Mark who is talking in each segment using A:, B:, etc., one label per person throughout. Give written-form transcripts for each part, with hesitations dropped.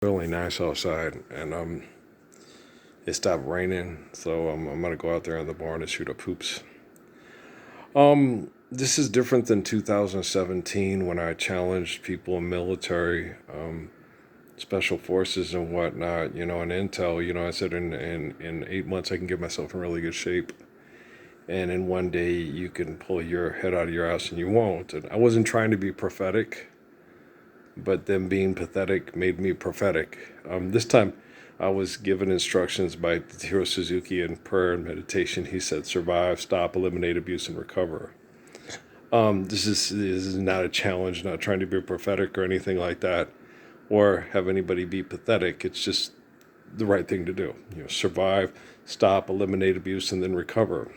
A: Really nice outside, and it stopped raining, so I'm gonna go out there in the barn and shoot up hoops. This is different than 2017 when I challenged people in military, special forces and whatnot. And intel. I said in 8 months I can get myself in really good shape, and in one day you can pull your head out of your ass, and you won't. And I wasn't trying to be prophetic, but them being pathetic made me prophetic. This time, I was given instructions by Hiro Suzuki in prayer and meditation. He said, "Survive, stop, eliminate abuse, and recover." This is not a challenge. Not trying to be prophetic or anything like that, or have anybody be pathetic. It's just the right thing to do. Survive, stop, eliminate abuse, and then recover.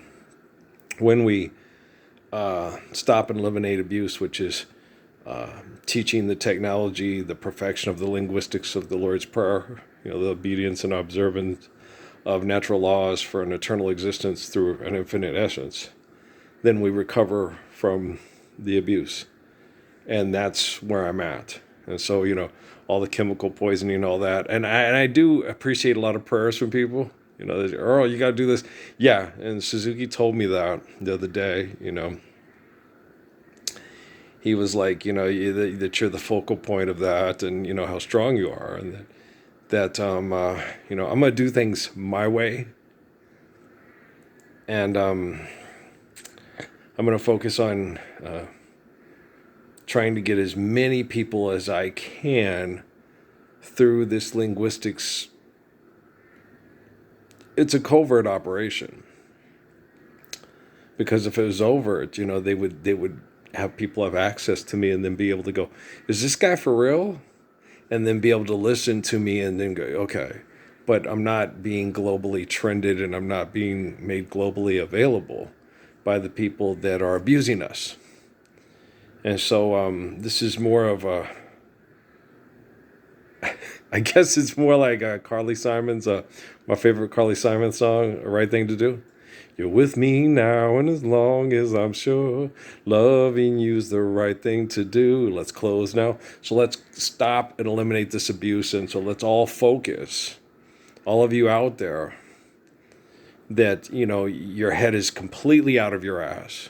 A: When we stop and eliminate abuse, which is teaching the technology, the perfection of the linguistics of the Lord's Prayer, the obedience and observance of natural laws for an eternal existence through an infinite essence, then we recover from the abuse. And that's where I'm at. And so, all the chemical poisoning, all that. And I do appreciate a lot of prayers from people. Oh, you got to do this. Yeah. And Suzuki told me that the other day. He was like, that you're the focal point of that, and how strong you are, and that I'm gonna do things my way, and I'm gonna focus on trying to get as many people as I can through this linguistics. It's a covert operation, because if it was overt, they would have people have access to me and then be able to go, is this guy for real? And then be able to listen to me and then go, okay. But I'm not being globally trended, and I'm not being made globally available by the people that are abusing us. And so this is more of a, I guess it's more like Carly Simon's, my favorite Carly Simon song, "A Right Thing to Do." You're with me now, and as long as I'm sure, loving you's the right thing to do. Let's close now. So let's stop and eliminate this abuse. And so let's all focus, all of you out there, that, your head is completely out of your ass.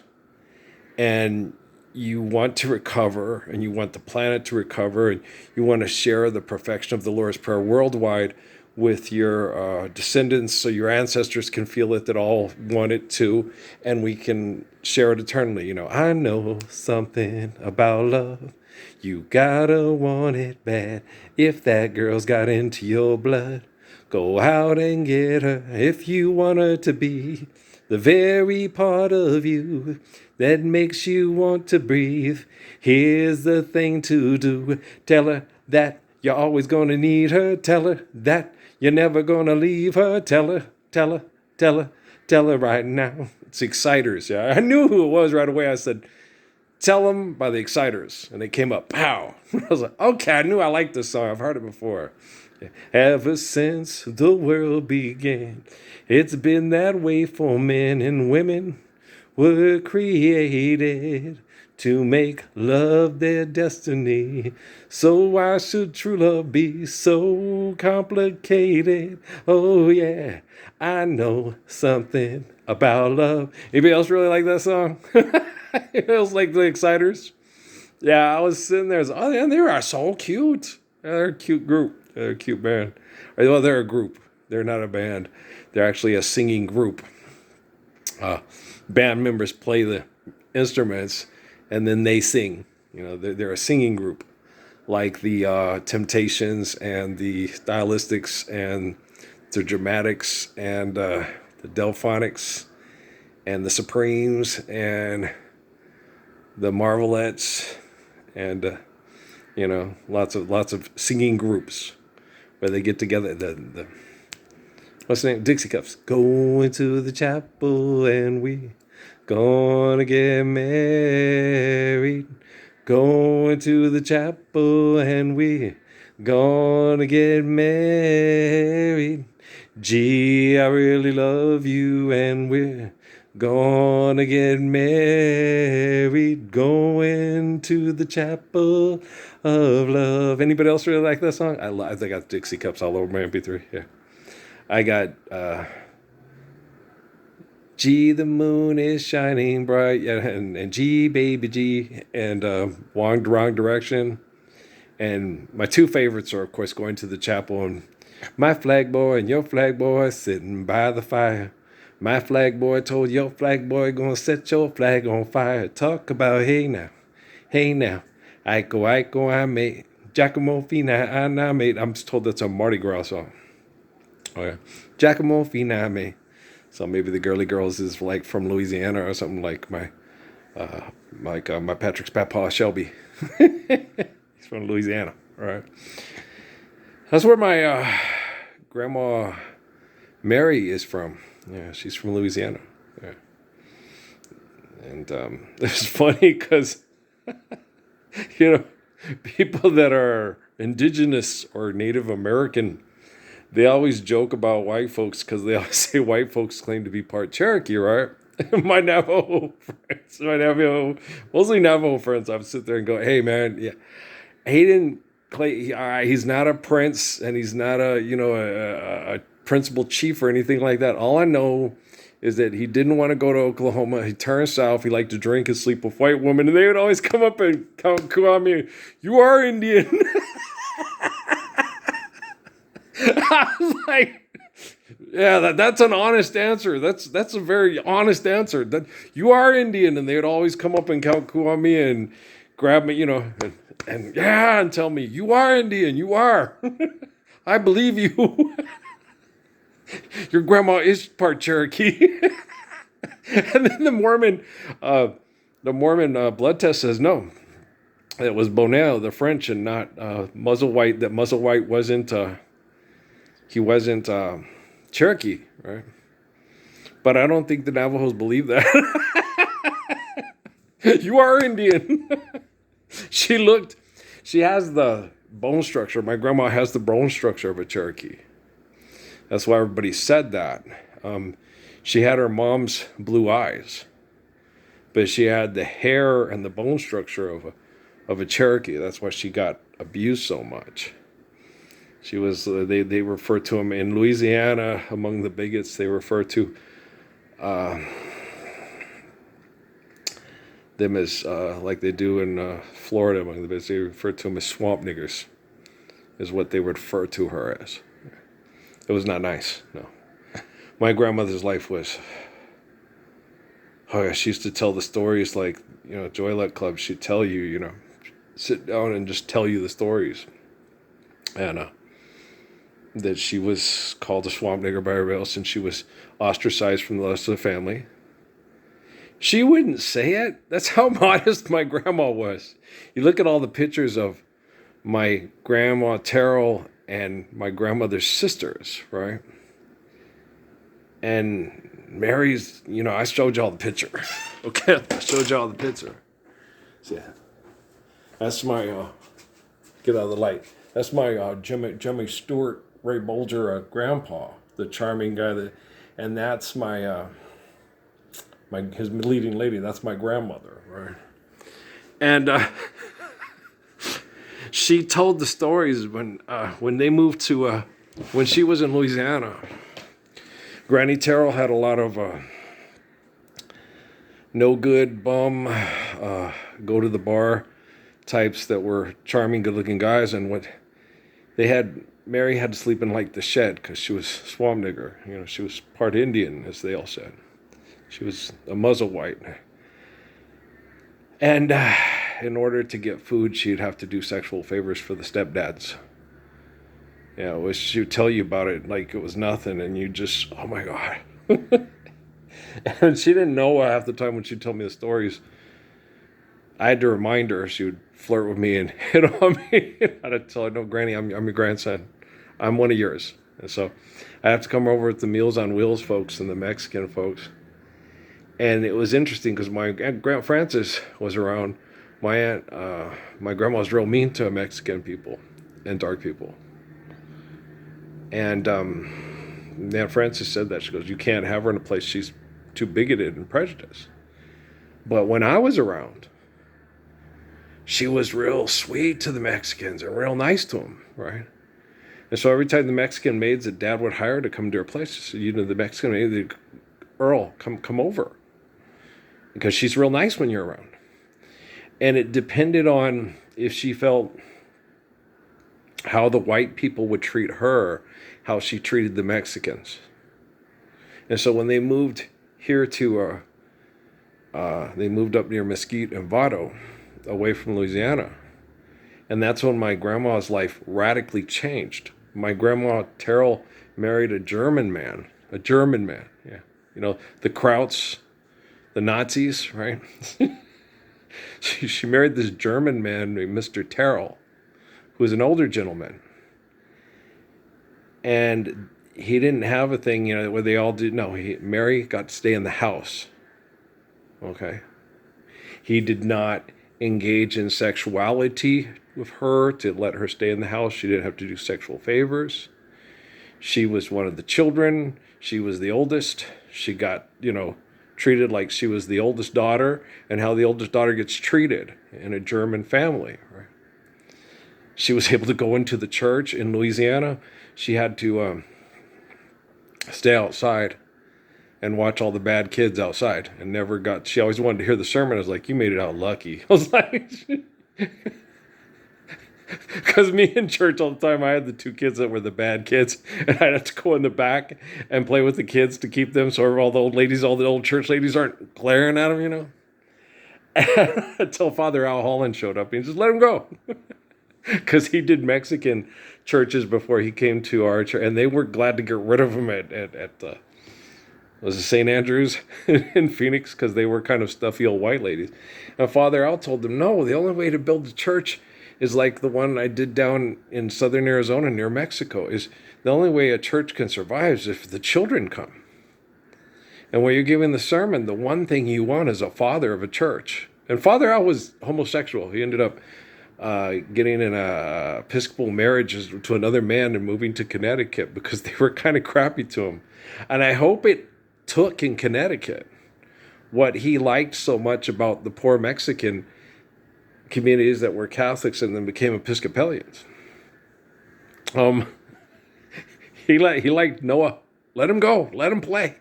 A: And you want to recover, and you want the planet to recover, and you want to share the perfection of the Lord's Prayer worldwide with your descendants, so your ancestors can feel it, that all want it too, and we can share it eternally. I know something about love. You gotta want it bad. If that girl's got into your blood, go out and get her. If you want her to be the very part of you that makes you want to breathe, here's the thing to do. Tell her that you're always gonna need her. Tell her that you're never gonna leave her. Tell her, tell her, tell her, tell her right now. It's Exciters. Yeah, I knew who it was right away. I said, "Tell them" by the Exciters. And they came up, pow. I was like, okay, I knew I liked this song. I've heard it before. Ever since the world began, it's been that way for men and women. Were created to make love their destiny. So why should true love be so complicated? Oh yeah, I know something about love. Anybody else really like that song? It was like the Exciters. Yeah, I was sitting there. Oh, yeah, they are so cute. Yeah, they're a cute group. They're a cute band. Well, they're a group. They're not a band. They're actually a singing group. Band members play the instruments, and then they sing. They're a singing group, like the Temptations and the Stylistics and the Dramatics and the Delphonics and the Supremes and the Marvelettes and lots of singing groups where they get together. The what's the name? Dixie Cups. Going to the chapel and we gonna get married. Going to the chapel and we gonna get married. Gee, I really love you and we're gonna get married. Going to the chapel. of love. Anybody else really like that song? I think I got Dixie Cups all over my MP3. Yeah. I got G, the moon is shining bright. Yeah, and G, baby G, and wrong direction. And my two favorites are, of course, Going to the Chapel and My Flag Boy and Your Flag Boy sitting by the fire. My flag boy told your flag boy gonna set your flag on fire. Talk about hey now. Aiko, I made. Giacomo Fina, I made. I'm told that's a Mardi Gras song. Oh yeah. Giacomo Fina, I made. So maybe the Girly Girls is like from Louisiana or something like my Patrick's Papa Shelby. He's from Louisiana. All right. That's where my grandma Mary is from. Yeah, she's from Louisiana. Yeah. And it's funny because, you know, people that are indigenous or Native American, they always joke about white folks because they always say white folks claim to be part Cherokee, right? Mostly Navajo friends, I would sit there and go, hey, man, yeah, he didn't claim, he's not a prince and he's not a principal chief or anything like that. All I know is that he didn't want to go to Oklahoma. He turned south. He liked to drink and sleep with white women. And they would always come up and call me, you are Indian. I was like, yeah, that's an honest answer. That's a very honest answer. That you are Indian. And they would always come up and coo on me and grab me, and tell me, you are Indian. You are. I believe you. Your grandma is part Cherokee. And then the Mormon blood test says no. It was Bonnell, the French, and not Musselwhite. That Musselwhite wasn't. He wasn't Cherokee, right? But I don't think the Navajos believe that. You are Indian. She has the bone structure. My grandma has the bone structure of a Cherokee. That's why everybody said that. She had her mom's blue eyes, but she had the hair and the bone structure of a Cherokee. That's why she got abused so much. She was. They refer to them in Louisiana among the bigots. They refer to them as like they do in Florida among the bigots. They refer to them as swamp niggers, is what they would refer to her as. It was not nice, no. My grandmother's life was, oh yeah, she used to tell the stories like, Joy Luck Club. She'd tell you, sit down and just tell you the stories. And that she was called a swamp nigger by everybody else and she was ostracized from the rest of the family. She wouldn't say it. That's how modest my grandma was. You look at all the pictures of my grandma Terrell and my grandmother's sisters, right? And Mary's, I showed y'all the picture. Okay, I showed y'all the picture. So, yeah. That's my, get out of the light. That's my Jimmy Stewart, Ray Bolger grandpa, the charming guy and that's my, his leading lady. That's my grandmother, right? And, she told the stories when they moved to, when she was in Louisiana. Granny Terrell had a lot of no good bum, go to the bar types that were charming, good looking guys. And Mary had to sleep in like the shed because she was swamp nigger. She was part Indian, as they all said. She was a Musselwhite. And in order to get food, she'd have to do sexual favors for the stepdads. She would tell you about it like it was nothing, and you just, oh my God. And she didn't know half the time when she'd tell me the stories. I had to remind her. She would flirt with me and hit on me. I had to tell her, no, Granny, I'm your grandson. I'm one of yours. And so I have to come over with the Meals on Wheels folks and the Mexican folks. And it was interesting because my Aunt Frances was around. My grandma was real mean to Mexican people and dark people. And Aunt Frances said that. She goes, you can't have her in a place. She's too bigoted and prejudiced. But when I was around, she was real sweet to the Mexicans and real nice to them, right? And so every time the Mexican maids that Dad would hire to come to her place, the Mexican maid, Earl, come over, because she's real nice when you're around. And it depended on if she felt how the white people would treat her, how she treated the Mexicans. And so when they moved here they moved up near Mesquite and Vado, away from Louisiana. And that's when my grandma's life radically changed. My grandma Terrell married a German man, yeah. The Krauts, the Nazis, right? She married this German man named Mr. Terrell, who was an older gentleman. And he didn't have a thing, where they all did. No, Mary got to stay in the house. Okay. He did not engage in sexuality with her to let her stay in the house. She didn't have to do sexual favors. She was one of the children. She was the oldest. She got, treated like she was the oldest daughter, and how the oldest daughter gets treated in a German family, right? She was able to go into the church in Louisiana. She had to stay outside and watch all the bad kids outside, and she always wanted to hear the sermon. I was like, you made it out lucky. I was like, because me in church all the time, I had the two kids that were the bad kids, and I'd have to go in the back and play with the kids to keep them so all the old church ladies aren't glaring at them, until Father Al Holland showed up and he just let him go. Because he did Mexican churches before he came to our church, and they were glad to get rid of him at was it St. Andrews in Phoenix, because they were kind of stuffy old white ladies. And Father Al told them, no, the only way to build a church is like the one I did down in southern Arizona near Mexico. Is the only way a church can survive is if the children come. And when you're giving the sermon, the one thing you want is a father of a church. And Father Al was homosexual. He ended up getting in a Episcopal marriage to another man and moving to Connecticut because they were kind of crappy to him. And I hope it took in Connecticut what he liked so much about the poor Mexican communities that were Catholics and then became Episcopalians. He liked Noah. Let him go. Let him play.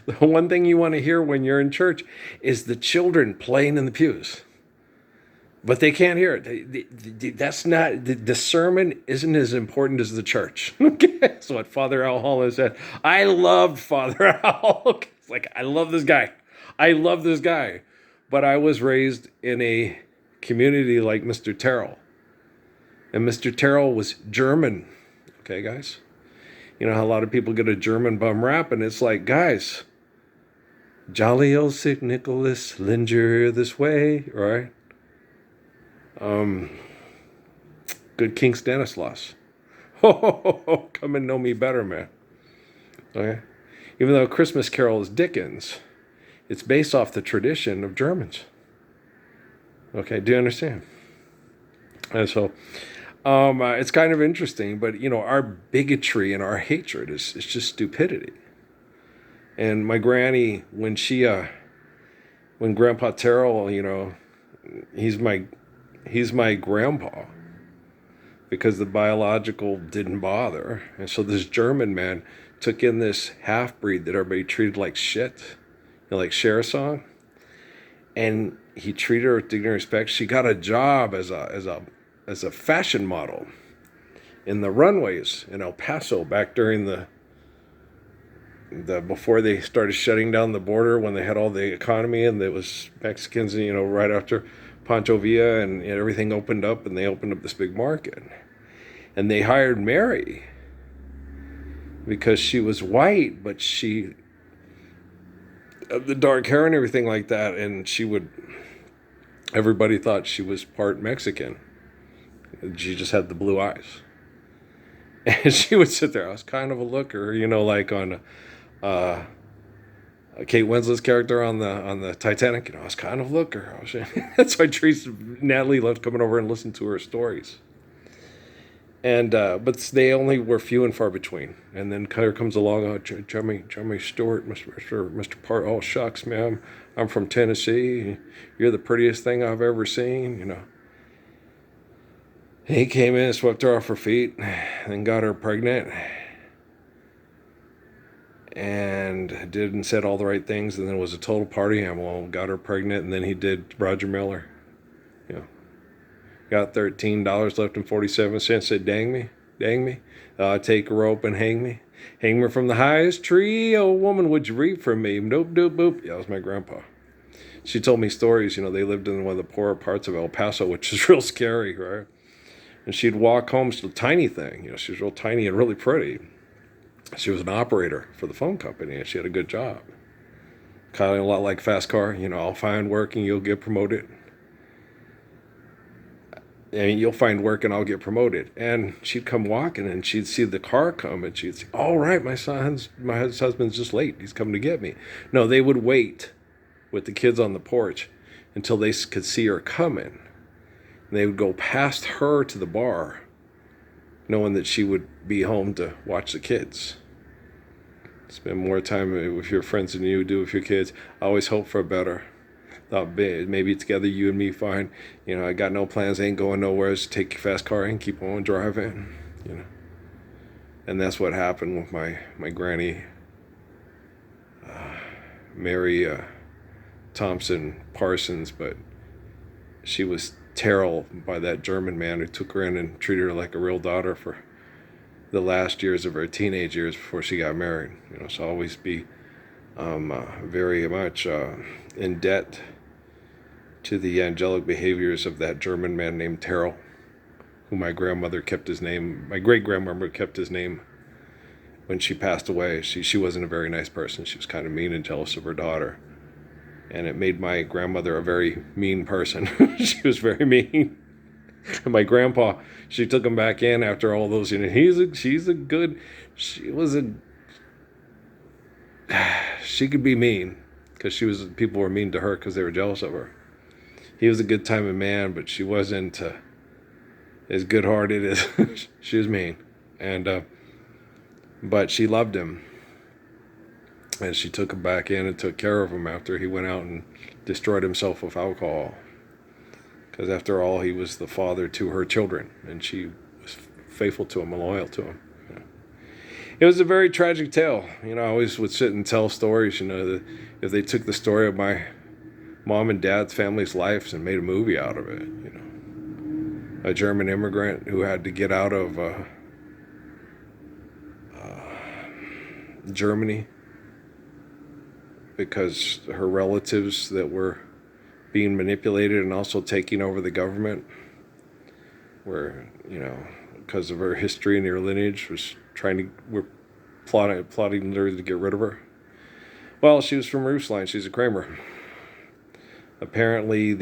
A: The one thing you want to hear when you're in church is the children playing in the pews. But they can't hear it. That's not, the sermon isn't as important as the church. Okay, that's what Father Al Holland said. I loved Father Al. It's like, I love this guy. But I was raised in a community like Mr. Terrell. And Mr. Terrell was German. Okay, guys? You know how a lot of people get a German bum rap, and it's like, guys, jolly old St. Nicholas, linger this way, right? Good King Stanislaus. Oh, come and know me better, man. Okay? Even though Christmas Carol is Dickens, it's based off the tradition of Germans. Okay, do you understand? And so, it's kind of interesting, but, our bigotry and our hatred is just stupidity. And my granny, when Grandpa Terrell, he's my grandpa because the biological didn't bother. And so this German man took in this half-breed that everybody treated like shit, like Cher-a-song. And he treated her with dignity and respect. She got a job as a fashion model in the runways in El Paso back during the before they started shutting down the border, when they had all the economy and there was Mexicans, right after Pancho Villa and everything opened up, and they opened up this big market. And they hired Mary because she was white, but she had the dark hair and everything like that, and everybody thought she was part Mexican. She just had the blue eyes. And she would sit there. I was kind of a looker, like on Kate Winslet's character on the Titanic. I was kind of a looker. That's why Natalie loved coming over and listening to her stories. And but they only were few and far between. And then Claire comes along, Jeremy Stewart, Mr. Oh, shucks, man, I'm from Tennessee. You're the prettiest thing I've ever seen, He came in, swept her off her feet, and got her pregnant, and did and said all the right things, and then was a total party animal. Got her pregnant, and then he did Roger Miller. You know, got $13 left and 47 cents. Said, "Dang me, dang me, take a rope and hang me from the highest tree. Oh woman, would you reap for me? Nope, doop, boop." Yeah, that was my grandpa. She told me stories. They lived in one of the poorer parts of El Paso, which is real scary, right? And she'd walk home, she's a tiny thing. She was real tiny and really pretty. She was an operator for the phone company, and she had a good job. Kind of a lot like Fast Car. I'll find work and you'll get promoted. And you'll find work and I'll get promoted. And she'd come walking and she'd see the car come and she'd say, "All right, my husband's just late. He's coming to get me." No, they would wait with the kids on the porch until they could see her coming. And they would go past her to the bar, knowing that she would be home to watch the kids. Spend more time with your friends than you do with your kids. I always hope for a better. Thought maybe together, you and me, fine. I got no plans, ain't going nowhere. Just take your fast car and keep on driving. And that's what happened with my granny, Mary Thompson Parsons. But she was Terrell by that German man who took her in and treated her like a real daughter for the last years of her teenage years before she got married. So I'll always be very much in debt to the angelic behaviors of that German man named Terrell, who my grandmother kept his name. My great-grandmother kept his name when she passed away. She wasn't a very nice person. She was kind of mean and jealous of her daughter. And it made my grandmother a very mean person. She was very mean. And my grandpa, she took him back in after all those, she could be mean because people were mean to her because they were jealous of her. He was a good timing man, but she wasn't as good-hearted as she was mean. And but she loved him, and she took him back in and took care of him after he went out and destroyed himself with alcohol. Because after all, he was the father to her children, and she was faithful to him and loyal to him. It was a very tragic tale. I always would sit and tell stories, if they took the story of my mom and dad's family's lives and made a movie out of it. A German immigrant who had to get out of Germany because her relatives that were being manipulated and also taking over the government were, because of her history and her lineage, were plotting to get rid of her. Well, she was from Rusline. She's a Kramer. Apparently,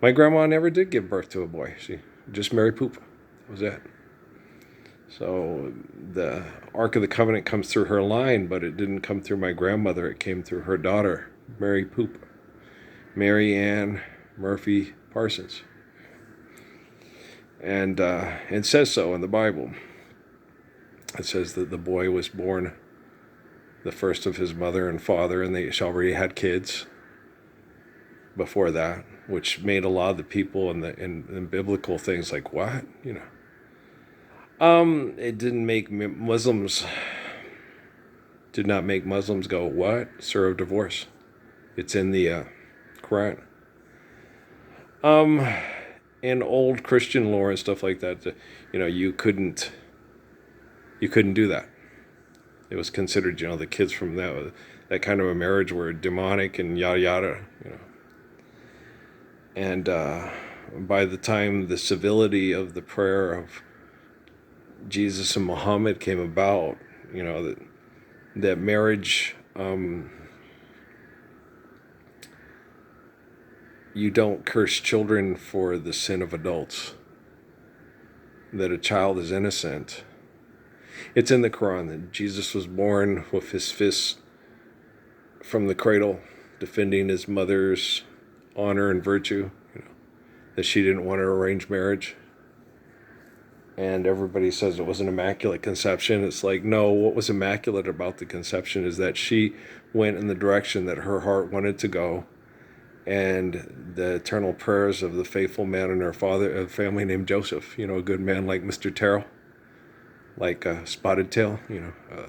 A: my grandma never did give birth to a boy. She just married Poop. That was it. So the Ark of the Covenant comes through her line, but it didn't come through my grandmother. It came through her daughter, Mary Poop. Mary Ann Murphy Parsons. And it says so in the Bible. It says that the boy was born the first of his mother and father, and they already had kids before that, which made a lot of the people in biblical things like, what? It didn't make Muslims, did not make Muslims go, what? Serve divorce. It's in the Quran. In old Christian lore and stuff like that, you couldn't do that. It was considered, the kids from that kind of a marriage were demonic and yada yada, And by the time the civility of the prayer of Jesus and Muhammad came about, that marriage, you don't curse children for the sin of adults, that a child is innocent. It's in the Quran that Jesus was born with his fists from the cradle, defending his mother's honor and virtue, that she didn't want to arrange marriage. And everybody says it was an immaculate conception. It's like, no, what was immaculate about the conception is that she went in the direction that her heart wanted to go, and the eternal prayers of the faithful man and her father, a family named Joseph. You know, a good man like Mr. Terrell, like Spotted Tail. You know,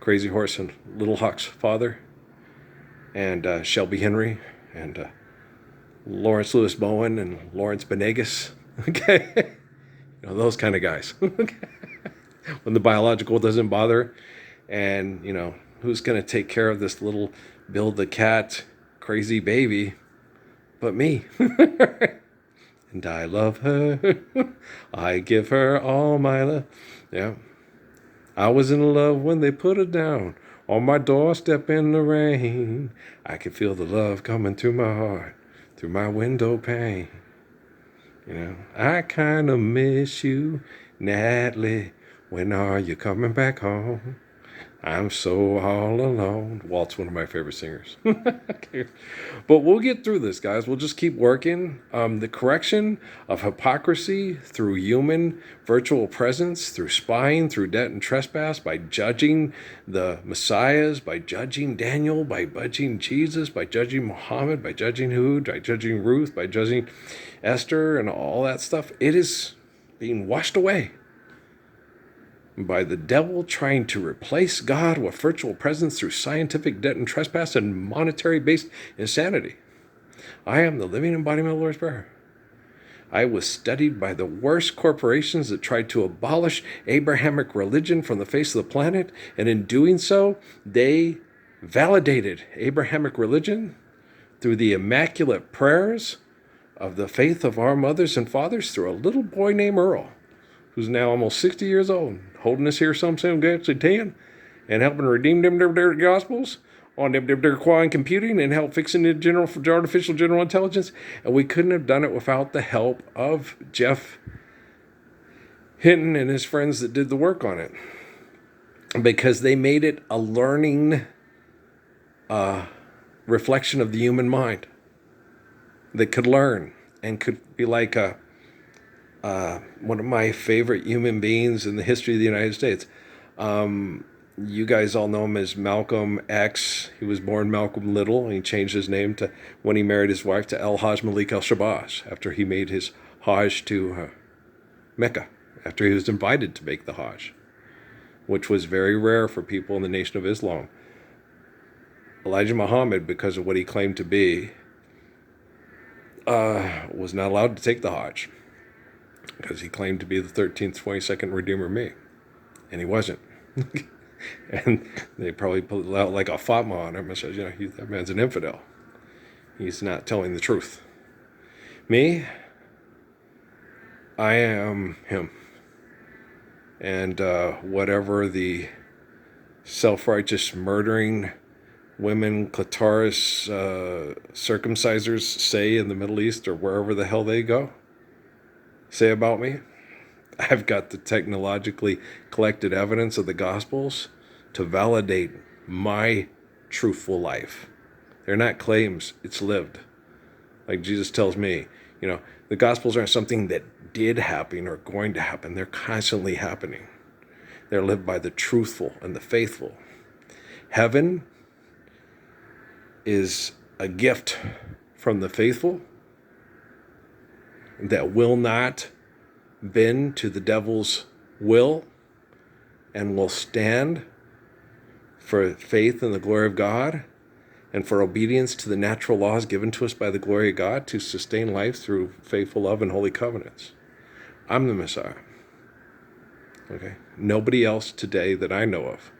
A: Crazy Horse and Little Hawk's father, and Shelby Henry, and Lawrence Lewis Bowen and Lawrence Benegas. Okay, you know, those kind of guys. When the biological doesn't bother, and you know, who's going to take care of this little Bill the cat crazy baby but me? And I love her. I give her all my love. Yeah. I was in love when they put her down on my doorstep in the rain. I could feel the love coming through my heart, through my window pane. You know, I kind of miss you, Natalie. When are you coming back home? I'm so all alone. Walt's one of my favorite singers. Okay. But we'll get through this, guys. We'll just keep working. The correction of hypocrisy through human virtual presence, through spying, through debt and trespass, by judging the messiahs, by judging Daniel, by judging Jesus, by judging Muhammad, by judging Hud, by judging Ruth, by judging Esther and all that stuff. It is being washed away by the devil trying to replace God with virtual presence through scientific debt and trespass and monetary-based insanity. I am the living embodiment of the Lord's Prayer. I was studied by the worst corporations that tried to abolish Abrahamic religion from the face of the planet, and in doing so, they validated Abrahamic religion through the immaculate prayers of the faith of our mothers and fathers through a little boy named Earl, who's now almost 60 years old, holding us here some actually 10, and helping redeem them their gospels on their quantum computing and help fixing the artificial general intelligence. And we couldn't have done it without the help of Jeff Hinton and his friends that did the work on it, because they made it a learning reflection of the human mind that could learn and could be like one of my favorite human beings in the history of the United States. You guys all know him as Malcolm X. He was born Malcolm Little, and he changed his name to, when he married his wife, to El Hajj Malik El Shabazz, after he made his Hajj to Mecca, after he was invited to make the Hajj, which was very rare for people in the Nation of Islam. Elijah Muhammad, because of what he claimed to be, was not allowed to take the Hajj, because he claimed to be the 13th, 22nd Redeemer of me, and he wasn't. And they probably put out like a Fatma on him and says, you know, that man's an infidel. He's not telling the truth. Me, I am him. And whatever the self-righteous murdering women, clitoris circumcisers say in the Middle East or wherever the hell they go, say about me, I've got the technologically collected evidence of the Gospels to validate my truthful life. They're not claims, it's lived. Like Jesus tells me, you know, the Gospels aren't something that did happen or going to happen. They're constantly happening. They're lived by the truthful and the faithful. Heaven is a gift from the faithful that will not bend to the devil's will and will stand for faith in the glory of God and for obedience to the natural laws given to us by the glory of God to sustain life through faithful love and holy covenants. I'm the Messiah. Okay? Nobody else today that I know of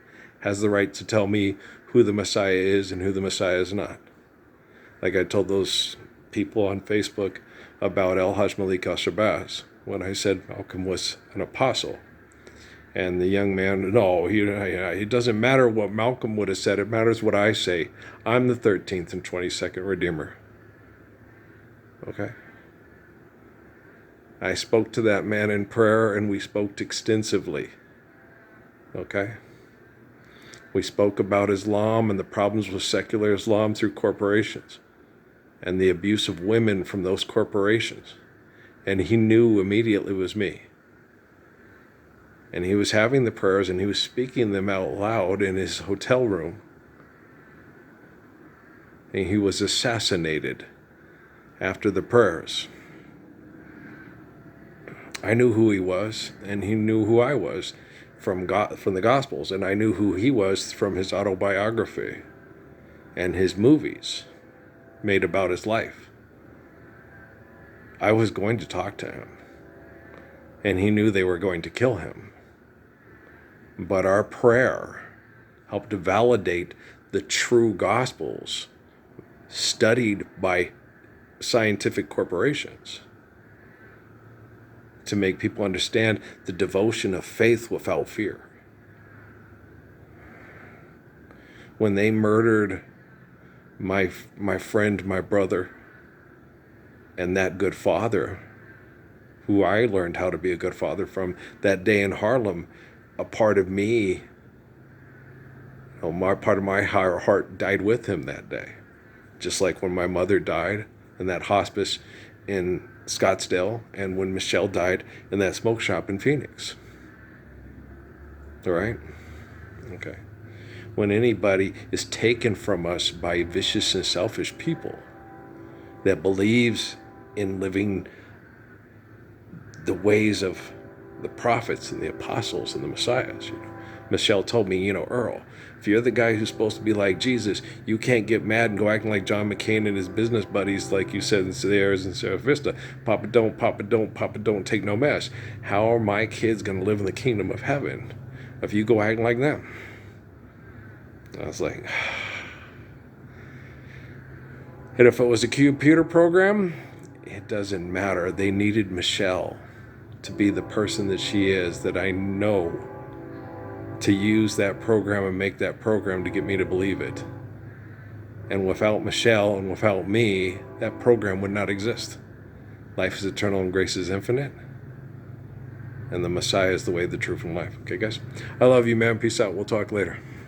A: has the right to tell me who the Messiah is and who the Messiah is not. Like I told those people on Facebook about El Hajj Malik El Shabazz, when I said Malcolm was an apostle. And the young man, no, it doesn't matter what Malcolm would have said. It matters what I say. I'm the 13th and 22nd Redeemer. Okay? I spoke to that man in prayer, and we spoke extensively. Okay? We spoke about Islam and the problems with secular Islam through corporations and the abuse of women from those corporations. And he knew immediately it was me. And he was having the prayers and he was speaking them out loud in his hotel room. And he was assassinated after the prayers. I knew who he was, and he knew who I was from the Gospels, and I knew who he was from his autobiography and his movies made about his life. I was going to talk to him, and he knew they were going to kill him. But our prayer helped to validate the true Gospels studied by scientific corporations to make people understand the devotion of faith without fear. When they murdered my friend, my brother, and that good father, who I learned how to be a good father from that day in Harlem, a part of me, part of my higher heart died with him that day. Just like when my mother died in that hospice in Scottsdale, and when Michelle died in that smoke shop in Phoenix. All right? Okay. When anybody is taken from us by vicious and selfish people that believes in living the ways of the prophets and the apostles and the messiahs, Michelle told me, Earl, if you're the guy who's supposed to be like Jesus, you can't get mad and go acting like John McCain and his business buddies, like you said in Sierras and Sierra Vista. Papa don't take no mess. How are my kids going to live in the kingdom of heaven if you go acting like them? I was like, and if it was a computer program, it doesn't matter. They needed Michelle to be the person that she is, that I know, to use that program and make that program to get me to believe it. And without Michelle and without me, that program would not exist. Life is eternal and grace is infinite. And the Messiah is the way, the truth, and life. Okay, guys? I love you, man. Peace out. We'll talk later.